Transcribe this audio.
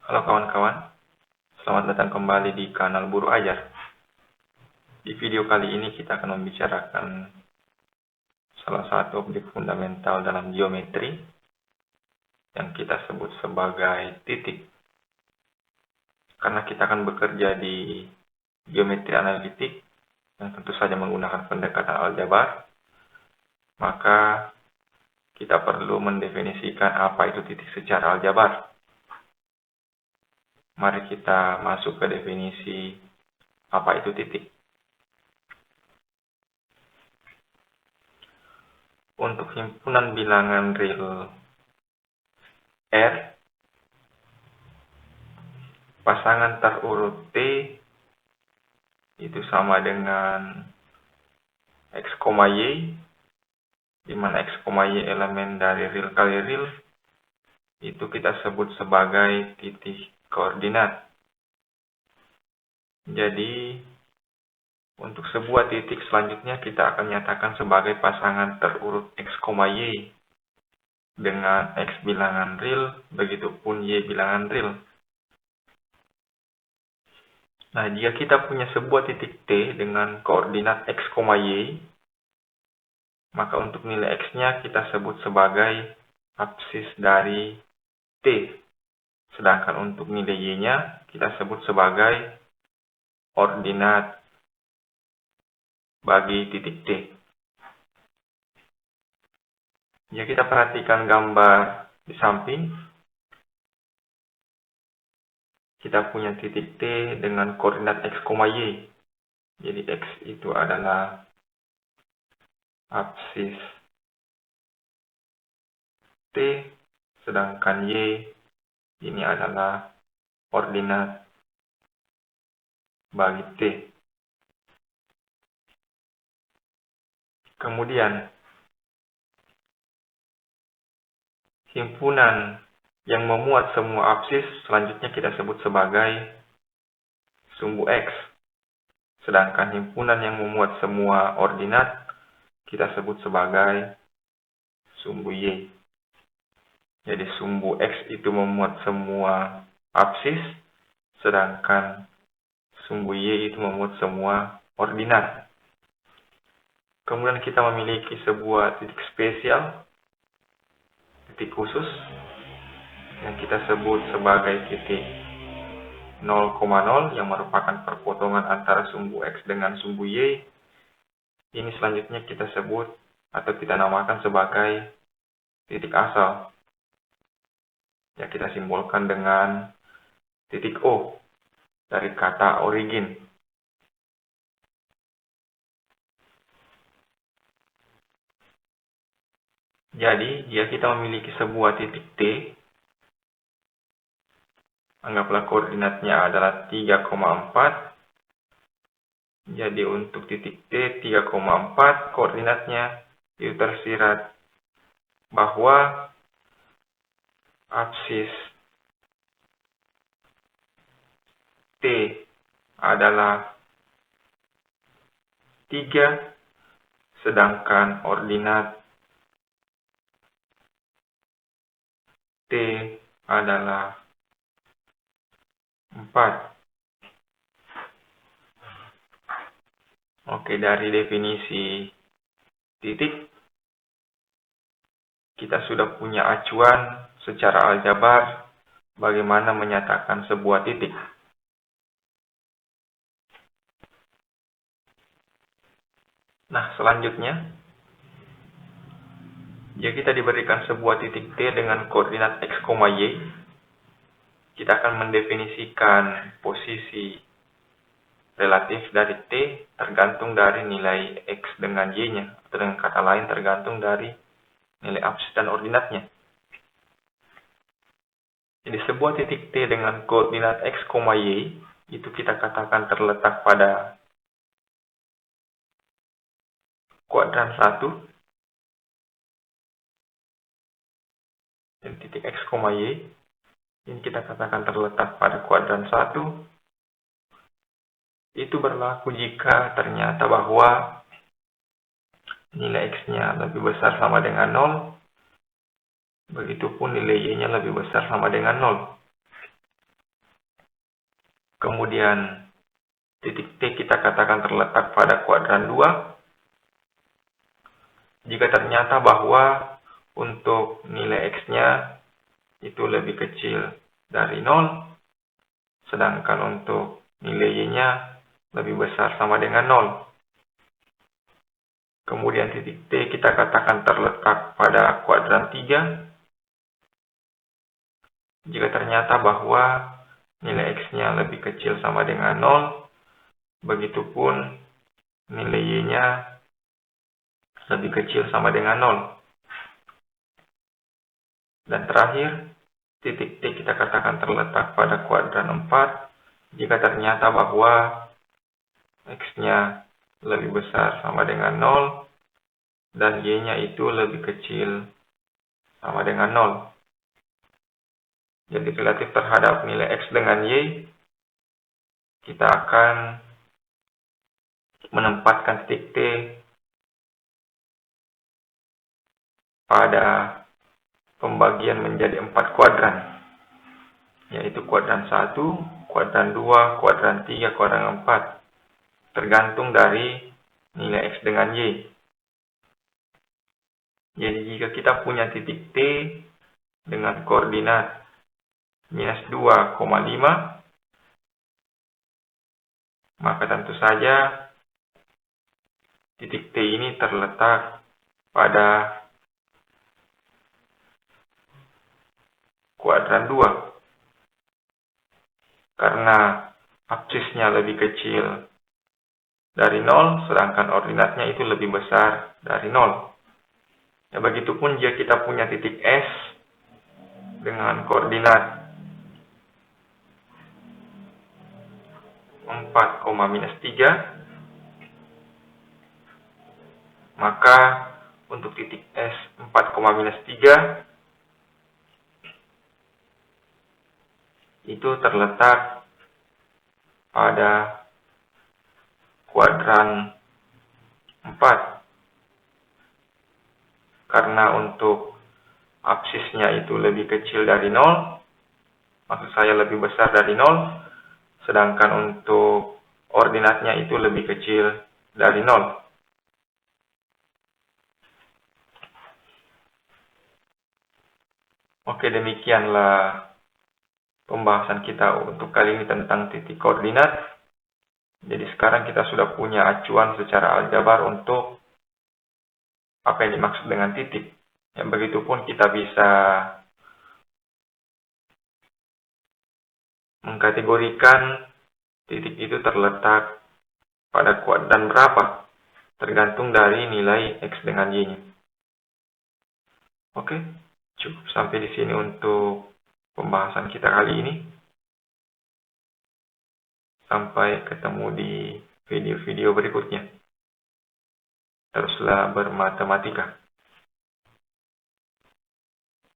Halo kawan-kawan, selamat datang kembali di kanal Buru Ajar. Di video kali ini kita akan membicarakan salah satu objek fundamental dalam geometri yang kita sebut sebagai titik. Karena kita akan bekerja di geometri analitik yang tentu saja menggunakan pendekatan aljabar, maka kita perlu mendefinisikan apa itu titik secara aljabar. Mari kita masuk ke definisi apa itu titik. Untuk himpunan bilangan real R, pasangan terurut T itu sama dengan X, Y, di mana X, Y elemen dari real kali real, itu kita sebut sebagai titik koordinat. Jadi, untuk sebuah titik selanjutnya kita akan nyatakan sebagai pasangan terurut X, Y dengan X bilangan real, begitupun Y bilangan real. Nah, jika kita punya sebuah titik T dengan koordinat X, Y, maka untuk nilai X-nya kita sebut sebagai apsis dari T. Sedangkan untuk nilai Y-nya kita sebut sebagai ordinat bagi titik T. Jika kita perhatikan gambar di samping, kita punya titik T dengan koordinat X, Y. Jadi X itu adalah apsis T, sedangkan Y ini adalah ordinat bagi T. Kemudian, himpunan yang memuat semua apsis selanjutnya kita sebut sebagai sumbu X. Sedangkan himpunan yang memuat semua ordinat kita sebut sebagai sumbu Y. Jadi sumbu X itu memuat semua apsis, sedangkan sumbu Y itu memuat semua ordinat. Kemudian kita memiliki sebuah titik spesial, titik khusus, yang kita sebut sebagai titik 0,0 yang merupakan perpotongan antara sumbu X dengan sumbu Y. Ini selanjutnya kita sebut atau kita namakan sebagai titik asal, yang kita simbolkan dengan titik O dari kata origin. Jadi, jika kita memiliki sebuah titik T, anggaplah koordinatnya adalah 3,4. Jadi untuk titik T 3,4 koordinatnya itu tersirat bahwa apsis T adalah 3, sedangkan ordinat T adalah 4. Oke, dari definisi titik, kita sudah punya acuan secara aljabar bagaimana menyatakan sebuah titik. Nah, selanjutnya, jika kita diberikan sebuah titik T dengan koordinat X, Y, kita akan mendefinisikan posisi relatif dari T tergantung dari nilai X dengan Y-nya, atau dengan kata lain tergantung dari nilai apsis dan ordinatnya. Jadi sebuah titik T dengan koordinat X, Y itu kita katakan terletak pada kuadran 1. Dan titik X, Y ini kita katakan terletak pada kuadran 1. Itu berlaku jika ternyata bahwa nilai X-nya lebih besar sama dengan 0, begitupun nilai Y-nya lebih besar sama dengan 0. Kemudian titik T kita katakan terletak pada kuadran 2. Jika ternyata bahwa untuk nilai X-nya itu lebih kecil dari 0, sedangkan untuk nilai Y-nya lebih besar sama dengan 0. Kemudian titik T kita katakan terletak pada kuadran 3. Jika ternyata bahwa nilai X-nya lebih kecil sama dengan 0, begitupun nilai Y-nya lebih kecil sama dengan 0. Dan terakhir, titik T kita katakan terletak pada kuadran 4 jika ternyata bahwa X-nya lebih besar sama dengan 0 dan Y-nya itu lebih kecil sama dengan 0. Jadi relatif terhadap nilai X dengan Y, kita akan menempatkan titik T pada pembagian menjadi 4 kuadran, yaitu kuadran 1, kuadran 2, kuadran 3, kuadran 4, tergantung dari nilai X dengan Y. Jadi jika kita punya titik T dengan koordinat minus 2,5, maka tentu saja titik T ini terletak pada kuadran 2 karena absisnya lebih kecil dari 0, sedangkan ordinatnya itu lebih besar dari 0. Ya, begitupun jika kita punya titik S dengan koordinat 4,-3, maka untuk titik S 4,-3 itu terletak pada kuadran 4 karena untuk absisnya itu lebih kecil dari 0, maksud saya lebih besar dari 0, sedangkan untuk ordinatnya itu lebih kecil dari 0. Oke, demikianlah pembahasan kita untuk kali ini tentang titik koordinat. Jadi sekarang kita sudah punya acuan secara aljabar untuk apa yang dimaksud dengan titik. Yang begitupun kita bisa mengkategorikan titik itu terletak pada kuadran berapa, tergantung dari nilai X dengan Y-nya. Oke, cukup sampai di sini untuk pembahasan kita kali ini. Sampai ketemu di video-video berikutnya. Teruslah bermatematika.